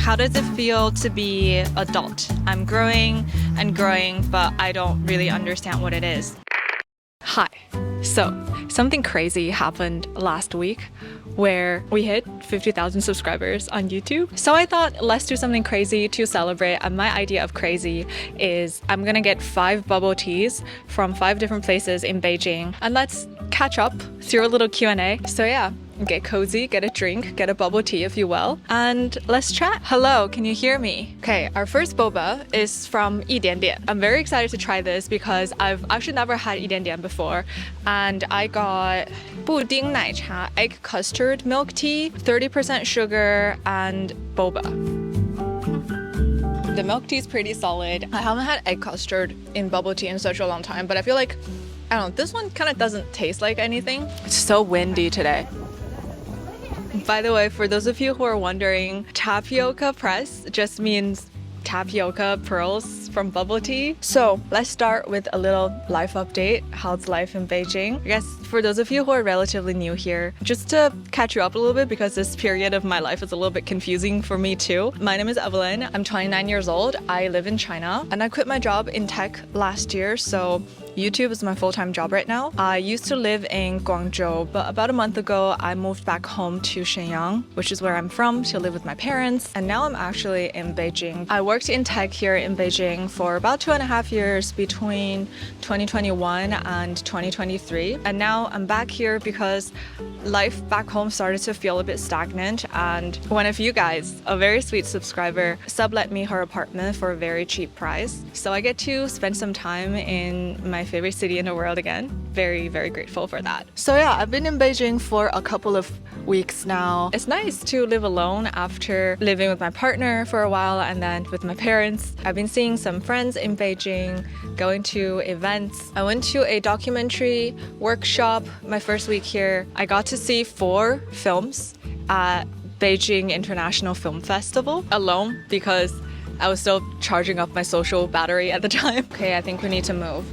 How does it feel to be adult? I'm growing and growing, but I don't really understand what it is. Hi. So, something crazy happened last week where we hit 50,000 subscribers on YouTube. So I thought, let's do something crazy to celebrate. And my idea of crazy is I'm gonna get 5 bubble teas from 5 different places in Beijing, and let's catch up through a little Q&A. So yeah, get cozy, get a drink, get a bubble tea if you will, and let's chat. Hello, can you hear me? Okay, our first boba is from 一点点. I'm very excited to try this because I've actually never had 一点点 before, and I got 布丁奶茶 egg custard milk tea, 30% sugar, and boba. The milk tea is pretty solid. I haven't had egg custard in bubble tea in such a long time, but I feel like, I don't know, this one kind of doesn't taste like anything. It's so windy today. By the way, for those of you who are wondering, tapioca press just means tapioca pearls from bubble tea. So let's start with a little life update. How's life in Beijing? I guess for those of you who are relatively new here, just to catch you up a little bit because this period of my life is a little bit confusing for me too. My name is Evelyn. I'm 29 years old. I live in China and I quit my job in tech last year. So YouTube is my full-time job right now. I used to live in Guangzhou, but about a month ago, I moved back home to Shenyang, which is where I'm from, to live with my parents. And now I'm actually in Beijing. I worked in tech here in Beijing for about 2.5 years between 2021 and 2023. And now I'm back here because life back home started to feel a bit stagnant. And one of you guys, a very sweet subscriber, sublet me her apartment for a very cheap price. So I get to spend some time in my favorite city in the world again. Very, very grateful for that. So yeah, I've been in Beijing for a couple of weeks now. It's nice to live alone after living with my partner for a while and then with my parents. I've been seeing some friends in Beijing, going to events. I went to a documentary workshop my first week here. I got to see 4 films at Beijing International Film Festival alone because I was still charging up my social battery at the time. Okay, I think we need to move.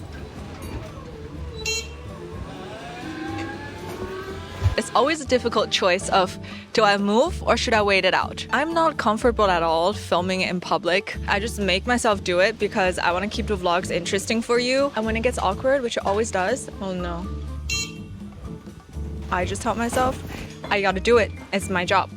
It's always a difficult choice of, do I move or should I wait it out? I'm not comfortable at all filming in public. I just make myself do it because I want to keep the vlogs interesting for you. And when it gets awkward, which it always does, oh no. I just tell myself, I gotta do it. It's my job.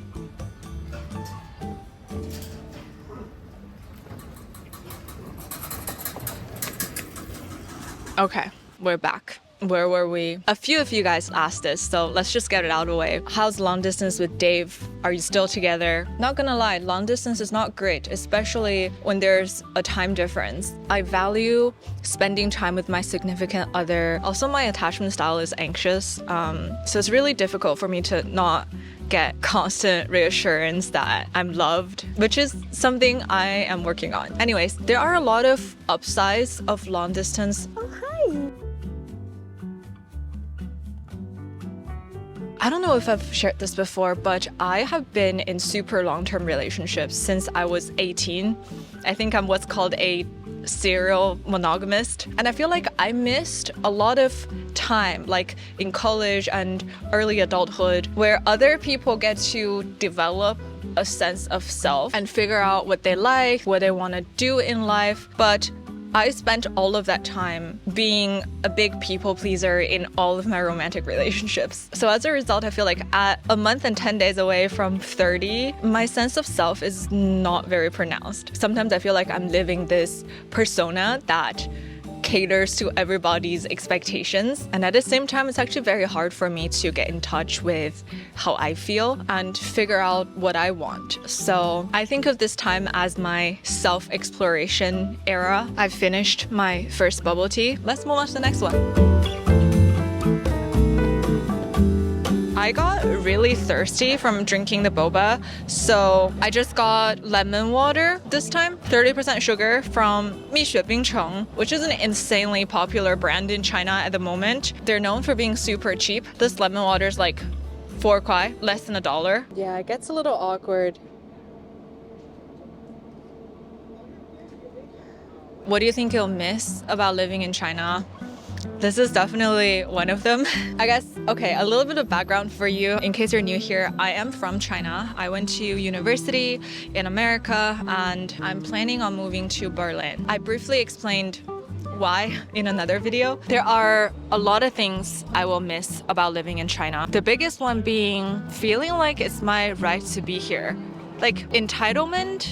Okay, we're back. Where were we? A few of you guys asked this, so let's just get it out of the way. How's long distance with Dave? Are you still together? Not gonna lie, long distance is not great, especially when there's a time difference. I value spending time with my significant other. Also, my attachment style is anxious, so it's really difficult for me to not get constant reassurance that I'm loved, which is something I am working on. Anyways, there are a lot of upsides of long distance. Oh, hi. I don't know if I've shared this before, but I have been in super long-term relationships since I was 18. I think I'm what's called a serial monogamist. And I feel like I missed a lot of time, like in college and early adulthood, where other people get to develop a sense of self and figure out what they like, what they want to do in life. But I spent all of that time being a big people pleaser in all of my romantic relationships. So as a result, I feel like at a month and 10 days away from 30, my sense of self is not very pronounced. Sometimes I feel like I'm living this persona that caters to everybody's expectations. And at the same time, it's actually very hard for me to get in touch with how I feel and figure out what I want. So I think of this time as my self-exploration era. I've finished my first bubble tea. Let's move on to the next one. I got really thirsty from drinking the boba, so I just got lemon water this time, 30% sugar from misfit, which is an insanely popular brand in China at the moment. They're known for being super cheap. This lemon water is like 4 kuai, less than $1. Yeah, it gets a little awkward. What do you think you'll miss about living in China? This is definitely one of them. I guess, okay, a little bit of background for you in case you're new here. I am from China. I went to university in America and I'm planning on moving to Berlin. I briefly explained why in another video. There are a lot of things I will miss about living in China. The biggest one being feeling like it's my right to be here. Like entitlement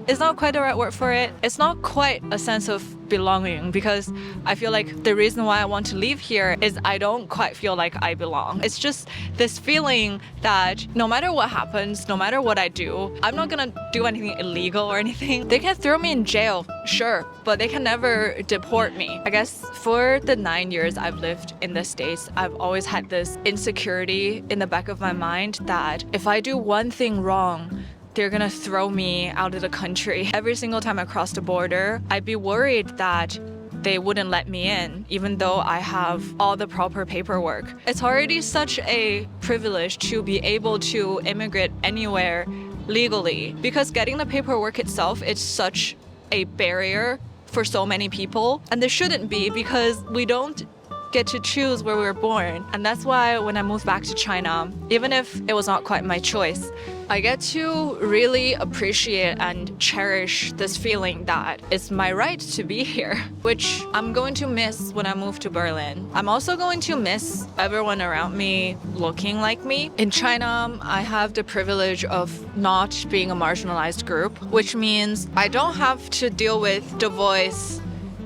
is not quite the right word for it. It's not quite a sense of belonging because I feel like the reason why I want to leave here is I don't quite feel like I belong. It's just this feeling that no matter what happens, no matter what I do, I'm not gonna do anything illegal or anything. They can throw me in jail, sure, but they can never deport me. I guess for the 9 years I've lived in the States, I've always had this insecurity in the back of my mind that if I do one thing wrong, they're gonna throw me out of the country. Every single time I cross the border, I'd be worried that they wouldn't let me in, even though I have all the proper paperwork. It's already such a privilege to be able to immigrate anywhere legally, because getting the paperwork itself is such a barrier for so many people. And there shouldn't be, because we don't get to choose where we were born. And that's why when I moved back to China, even if it was not quite my choice, I get to really appreciate and cherish this feeling that it's my right to be here, which I'm going to miss when I move to Berlin. I'm also going to miss everyone around me looking like me. In China, I have the privilege of not being a marginalized group, which means I don't have to deal with the voice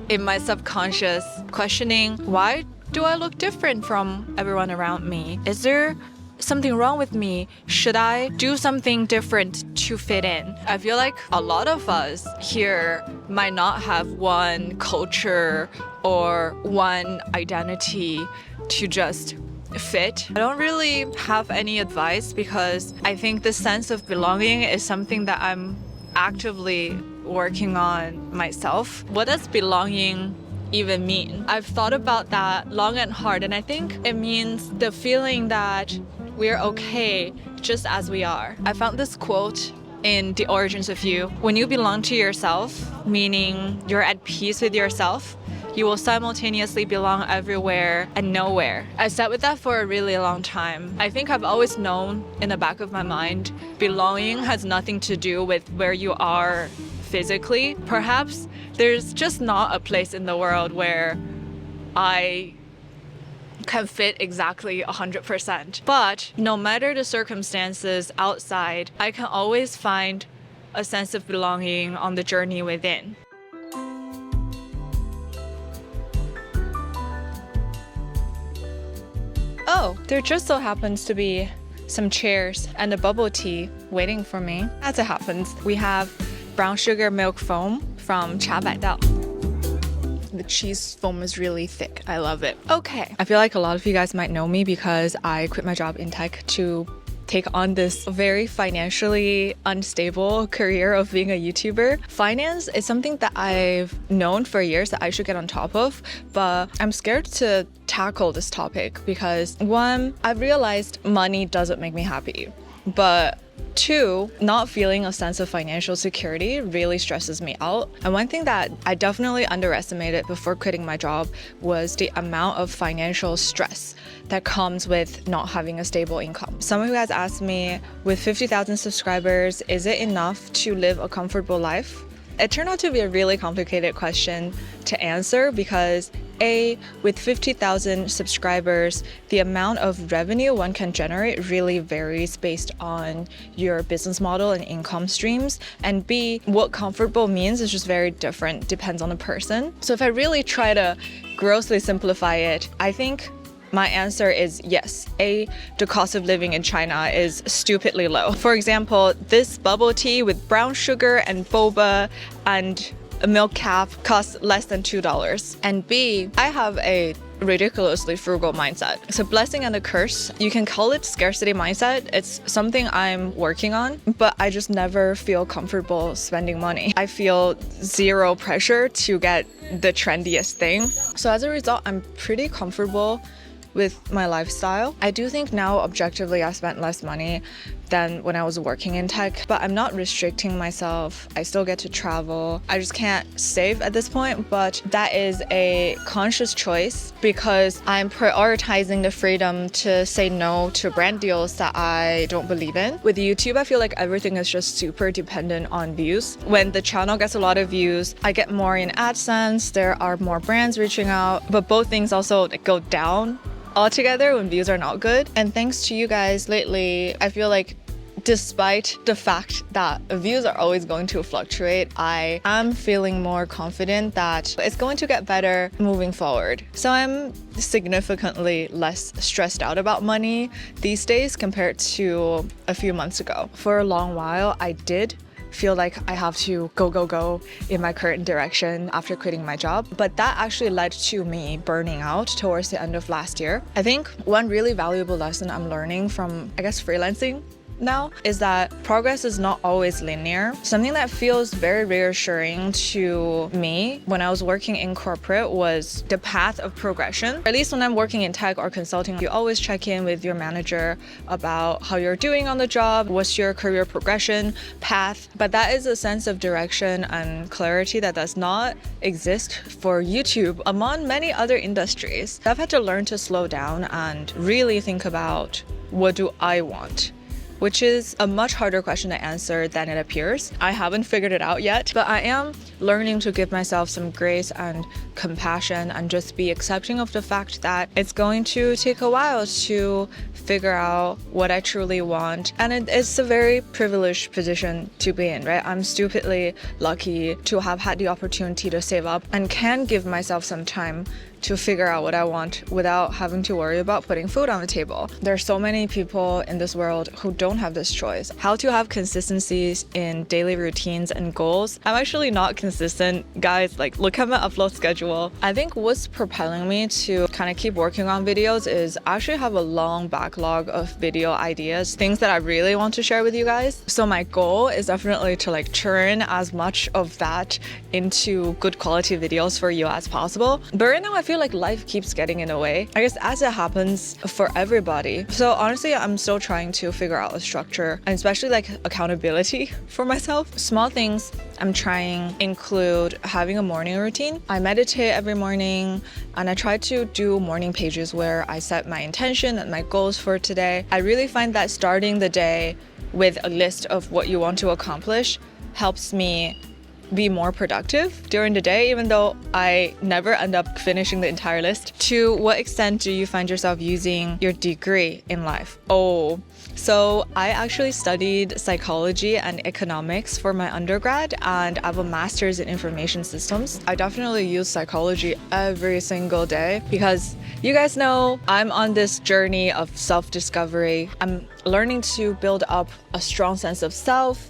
in my subconscious questioning, why do I look different from everyone around me? Is there something wrong with me? Should I do something different to fit in? I feel like a lot of us here might not have one culture or one identity to just fit. I don't really have any advice because I think the sense of belonging is something that I'm actively working on myself. What does belonging even mean? I've thought about that long and hard, and I think it means the feeling that we're okay just as we are. I found this quote in The Origins of You. When you belong to yourself, meaning you're at peace with yourself, you will simultaneously belong everywhere and nowhere. I sat with that for a really long time. I think I've always known in the back of my mind, belonging has nothing to do with where you are physically. Perhaps there's just not a place in the world where I can fit exactly 100%. But no matter the circumstances outside, I can always find a sense of belonging on the journey within. Oh, there just so happens to be some chairs and a bubble tea waiting for me. As it happens, we have brown sugar milk foam from Cha Bai Dao. The cheese foam is really thick. I love it. Okay. I feel like a lot of you guys might know me because I quit my job in tech to take on this very financially unstable career of being a YouTuber. Finance is something that I've known for years that I should get on top of, but I'm scared to tackle this topic because one, I've realized money doesn't make me happy, but two, not feeling a sense of financial security really stresses me out. And one thing that I definitely underestimated before quitting my job was the amount of financial stress that comes with not having a stable income. Some of you guys asked me, with 50,000 subscribers, is it enough to live a comfortable life? It turned out to be a really complicated question to answer because A, with 50,000 subscribers, the amount of revenue one can generate really varies based on your business model and income streams. And B, what comfortable means is just very different, depends on the person. So if I really try to grossly simplify it, I think my answer is yes. A, the cost of living in China is stupidly low. For example, this bubble tea with brown sugar and boba and a milk cap costs less than $2. And B, I have a ridiculously frugal mindset. It's a blessing and a curse. You can call it scarcity mindset. It's something I'm working on, but I just never feel comfortable spending money. I feel zero pressure to get the trendiest thing. So as a result, I'm pretty comfortable with my lifestyle. I do think now objectively I spent less money than when I was working in tech, but I'm not restricting myself. I still get to travel. I just can't save at this point, but that is a conscious choice because I'm prioritizing the freedom to say no to brand deals that I don't believe in. With YouTube, I feel like everything is just super dependent on views. When the channel gets a lot of views, I get more in AdSense, there are more brands reaching out, but both things also go down altogether when views are not good. And thanks to you guys lately, I feel like despite the fact that views are always going to fluctuate, I am feeling more confident that it's going to get better moving forward. So I'm significantly less stressed out about money these days compared to a few months ago. For a long while, I did feel like I have to go in my current direction after quitting my job. But that actually led to me burning out towards the end of last year. I think one really valuable lesson I'm learning from, I guess, freelancing now is that progress is not always linear. Something that feels very reassuring to me when I was working in corporate was the path of progression. At least when I'm working in tech or consulting, you always check in with your manager about how you're doing on the job, what's your career progression path. But that is a sense of direction and clarity that does not exist for YouTube among many other industries. I've had to learn to slow down and really think about, what do I want? Which is a much harder question to answer than it appears. I haven't figured it out yet, but I am learning to give myself some grace and compassion and just be accepting of the fact that it's going to take a while to figure out what I truly want. And it's a very privileged position to be in, right? I'm stupidly lucky to have had the opportunity to save up and can give myself some time to figure out what I want without having to worry about putting food on the table. There are so many people in this world who don't have this choice. How to have consistencies in daily routines and goals. I'm actually not consistent, guys. Like, look at my upload schedule. I think what's propelling me to kind of keep working on videos is I actually have a long backlog of video ideas, things that I really want to share with you guys. So my goal is definitely to like churn as much of that into good quality videos for you as possible. But right now I feel like life keeps getting in the way, I guess, as it happens for everybody. So honestly, I'm still trying to figure out a structure and especially like accountability for myself. Small things I'm trying include having a morning routine. I meditate every morning and I try to do morning pages where I set my intention and my goals for today. I really find that starting the day with a list of what you want to accomplish helps me be more productive during the day, even though I never end up finishing the entire list. To what extent do you find yourself using your degree in life? So I actually studied psychology and economics for my undergrad, and I have a master's in information systems. I definitely use psychology every single day because you guys know I'm on this journey of self-discovery. I'm learning to build up a strong sense of self,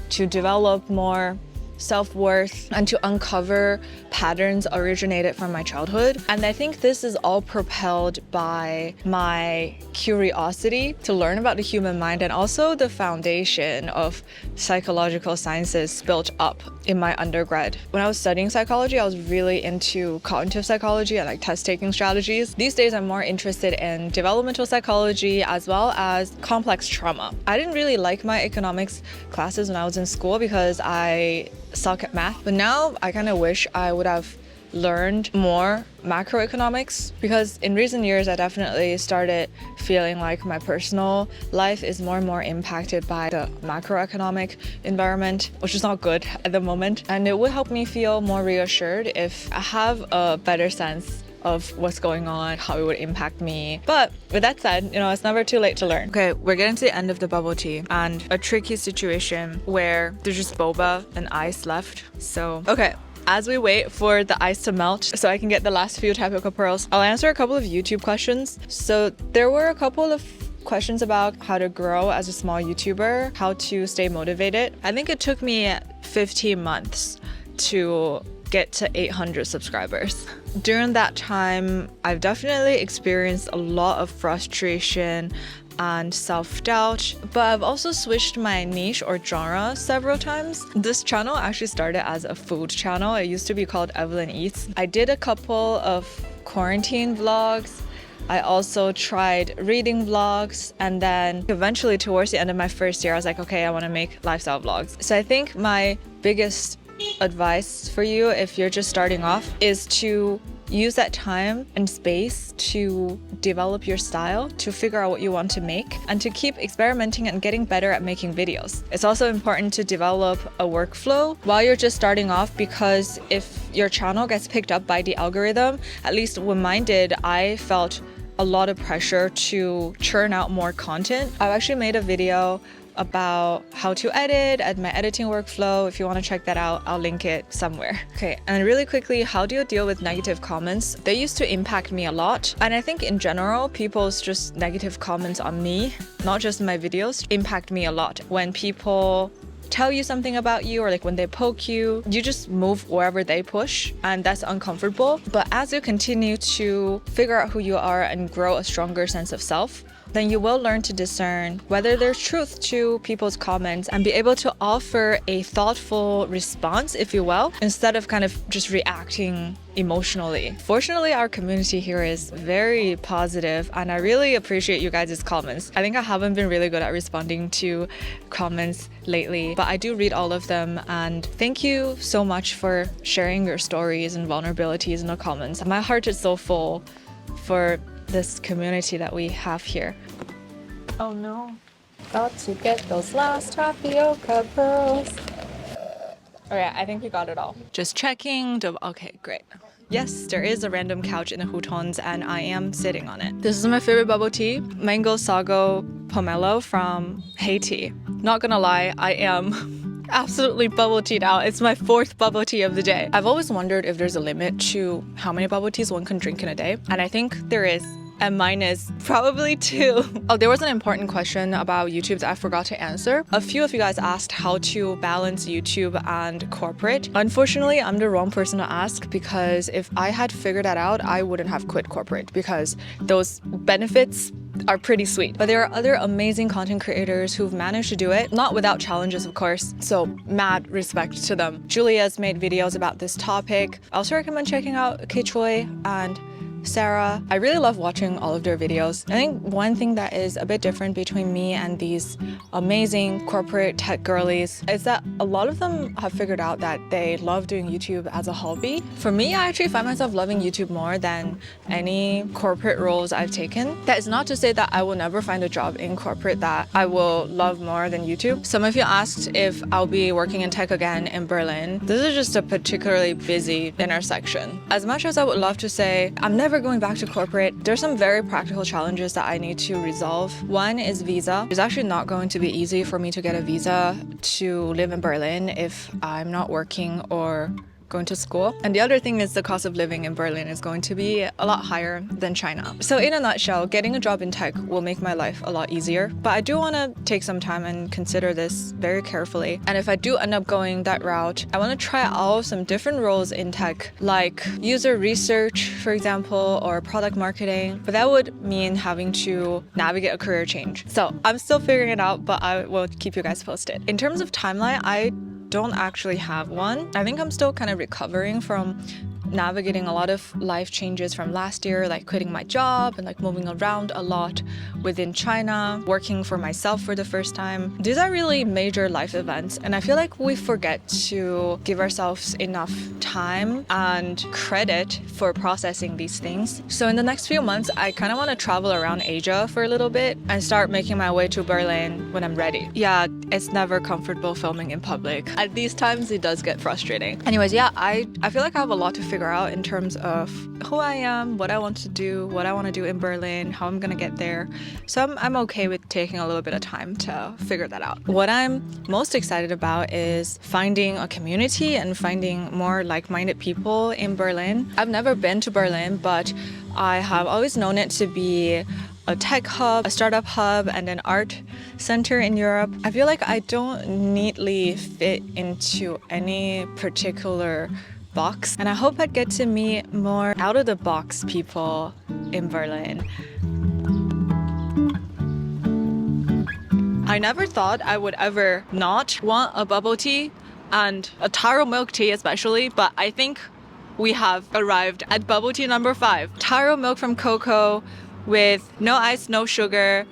to develop more self-worth, and to uncover patterns originated from my childhood. And I think this is all propelled by my curiosity to learn about the human mind and also the foundation of psychological sciences built up in my undergrad. When I was studying psychology, I was really into cognitive psychology and like test-taking strategies. These days, I'm more interested in developmental psychology as well as complex trauma. I didn't really like my economics classes when I was in school because I suck at math, but now I kind of wish I would have learned more macroeconomics, because in recent years I definitely started feeling like my personal life is more and more impacted by the macroeconomic environment, which is not good at the moment. And it would help me feel more reassured if I have a better sense of what's going on, how it would impact me. But with that said, it's never too late to learn. Okay, we're getting to the end of the bubble tea and a tricky situation where there's just boba and ice left. So, okay. As we wait for the ice to melt so I can get the last few tapioca pearls, I'll answer a couple of YouTube questions. So there were a couple of questions about how to grow as a small YouTuber, how to stay motivated. I think it took me 15 months to get to 800 subscribers. During that time, I've definitely experienced a lot of frustration and self-doubt, but I've also switched my niche or genre several times. This channel actually started as a food channel. It used to be called Evelyn Eats. I did a couple of quarantine vlogs I also tried reading vlogs, and then eventually towards the end of my first year, I was like, okay, I want to make lifestyle vlogs. So I think my biggest advice for you if you're just starting off is to use that time and space to develop your style, to figure out what you want to make, and to keep experimenting and getting better at making videos. It's also important to develop a workflow while you're just starting off, because if your channel gets picked up by the algorithm, at least when mine did, I felt a lot of pressure to churn out more content. I've actually made a video about how to edit and my editing workflow. If you want to check that out, I'll link it somewhere. Okay, and really quickly, how do you deal with negative comments? They used to impact me a lot. And I think in general, people's just negative comments on me, not just my videos, impact me a lot. When people tell you something about you, or like when they poke you, you just move wherever they push, and that's uncomfortable. But as you continue to figure out who you are and grow a stronger sense of self, then you will learn to discern whether there's truth to people's comments and be able to offer a thoughtful response, if you will, instead of kind of just reacting emotionally. Fortunately, our community here is very positive, and I really appreciate you guys' comments. I think I haven't been really good at responding to comments lately, but I do read all of them, and thank you so much for sharing your stories and vulnerabilities in the comments. My heart is so full for this community that we have here. Oh no, got to get those last tapioca pearls. Okay, I think you got it all. Just checking. Okay, great. Yes, there is a random couch in the hutongs, and I am sitting on it. This is my favorite bubble tea, mango sago pomelo from Haiti. Not gonna lie, I am absolutely bubble teed out. It's my 4th bubble tea of the day. I've always wondered if there's a limit to how many bubble teas one can drink in a day, and I think there is. And mine is probably 2. Oh, there was an important question about YouTube that I forgot to answer. A few of you guys asked how to balance YouTube and corporate. Unfortunately, I'm the wrong person to ask, because if I had figured that out, I wouldn't have quit corporate, because those benefits are pretty sweet. But there are other amazing content creators who've managed to do it, not without challenges, of course. So mad respect to them. Julia's made videos about this topic. I also recommend checking out Kichoi and Sarah. I really love watching all of their videos. I think one thing that is a bit different between me and these amazing corporate tech girlies is that a lot of them have figured out that they love doing YouTube as a hobby. For me, I actually find myself loving YouTube more than any corporate roles I've taken. That is not to say that I will never find a job in corporate that I will love more than YouTube. Some of you asked if I'll be working in tech again in Berlin. This is just a particularly busy intersection. As much as I would love to say I'm never going back to corporate, there's some very practical challenges that I need to resolve. One is visa. It's actually not going to be easy for me to get a visa to live in Berlin if I'm not working or going to school. And the other thing is the cost of living in Berlin is going to be a lot higher than China. So in a nutshell, getting a job in tech will make my life a lot easier. But I do want to take some time and consider this very carefully. And if I do end up going that route, I want to try out some different roles in tech, like user research, for example, or product marketing. But that would mean having to navigate a career change. So I'm still figuring it out, but I will keep you guys posted. In terms of timeline, I don't actually have one. I think I'm still kind of recovering from navigating a lot of life changes from last year, like quitting my job and like moving around a lot within China, working for myself for the first time. These are really major life events, and I feel like we forget to give ourselves enough time and credit for processing these things. So in the next few months, I kind of want to travel around Asia for a little bit and start making my way to Berlin when I'm ready. Yeah, it's never comfortable filming in public. At these times, it does get frustrating. Anyways, yeah, I feel like I have a lot to figure out in terms of who I am, what I want to do, what I want to do in Berlin, how I'm gonna get there. So I'm okay with taking a little bit of time to figure that out. What I'm most excited about is finding a community and finding more like-minded people in Berlin. I've never been to Berlin, but I have always known it to be a tech hub, a startup hub, and an art center in Europe. I feel like I don't neatly fit into any particular box, and I hope I'd get to meet more out-of-the-box people in Berlin. I never thought I would ever not want a bubble tea and a taro milk tea especially, but I think we have arrived at bubble tea number 5. Taro milk from cocoa with no ice, no sugar,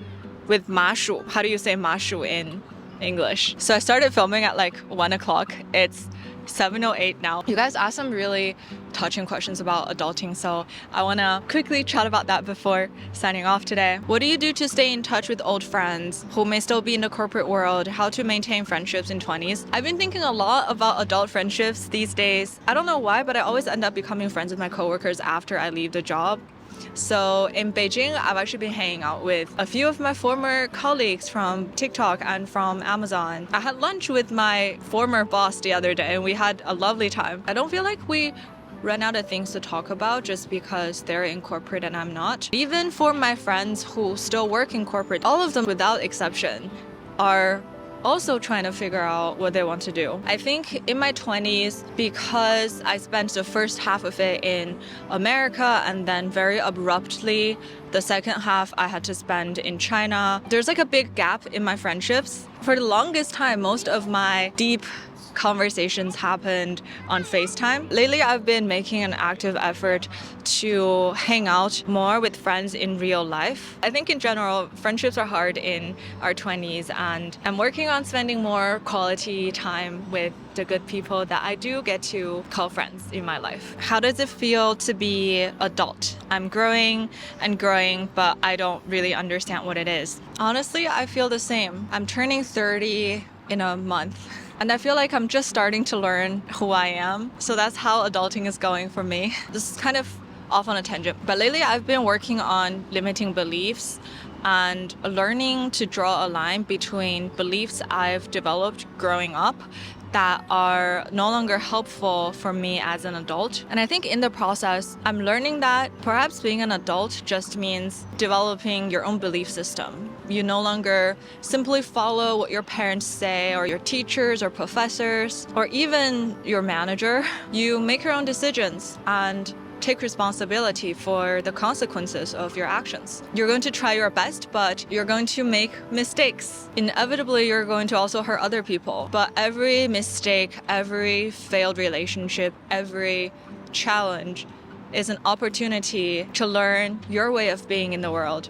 with 麻薯. How do you say 麻薯 in English? So I started filming at like 1 o'clock. It's 7:08 now. You guys asked some really touching questions about adulting, so I want to quickly chat about that before signing off today. What do you do to stay in touch with old friends who may still be in the corporate world? How to maintain friendships in 20s? I've been thinking a lot about adult friendships these days. I don't know why, but I always end up becoming friends with my coworkers after I leave the job. So in Beijing, I've actually been hanging out with a few of my former colleagues from TikTok and from Amazon. I had lunch with my former boss the other day and we had a lovely time. I don't feel like we run out of things to talk about just because they're in corporate and I'm not. Even for my friends who still work in corporate, all of them without exception are also trying to figure out what they want to do. I think in my 20s, because I spent the first half of it in America and then very abruptly the second half I had to spend in China, there's like a big gap in my friendships. For the longest time, most of my deep conversations happened on FaceTime. Lately, I've been making an active effort to hang out more with friends in real life. I think in general, friendships are hard in our 20s, and I'm working on spending more quality time with the good people that I do get to call friends in my life. How does it feel to be adult? I'm growing and growing, but I don't really understand what it is. Honestly, I feel the same. I'm turning 30 in a month. And I feel like I'm just starting to learn who I am. So that's how adulting is going for me. This is kind of off on a tangent. But lately I've been working on limiting beliefs and learning to draw a line between beliefs I've developed growing up that are no longer helpful for me as an adult. And I think in the process, I'm learning that perhaps being an adult just means developing your own belief system. You no longer simply follow what your parents say or your teachers or professors or even your manager. You make your own decisions and take responsibility for the consequences of your actions. You're going to try your best, but you're going to make mistakes. Inevitably, you're going to also hurt other people. But every mistake, every failed relationship, every challenge is an opportunity to learn your way of being in the world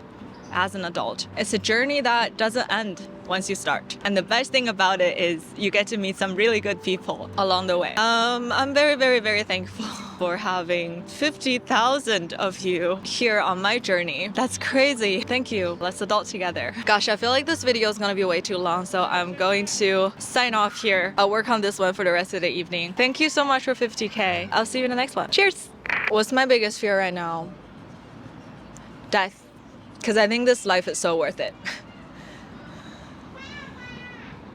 as an adult. It's a journey that doesn't end once you start. And the best thing about it is you get to meet some really good people along the way. I'm very, very, very thankful for having 50,000 of you here on my journey. That's crazy. Thank you. Let's adult together. Gosh, I feel like this video is gonna be way too long, so I'm going to sign off here. I'll work on this one for the rest of the evening. Thank you so much for 50K. I'll see you in the next one. Cheers. What's my biggest fear right now? Death. Because I think this life is so worth it.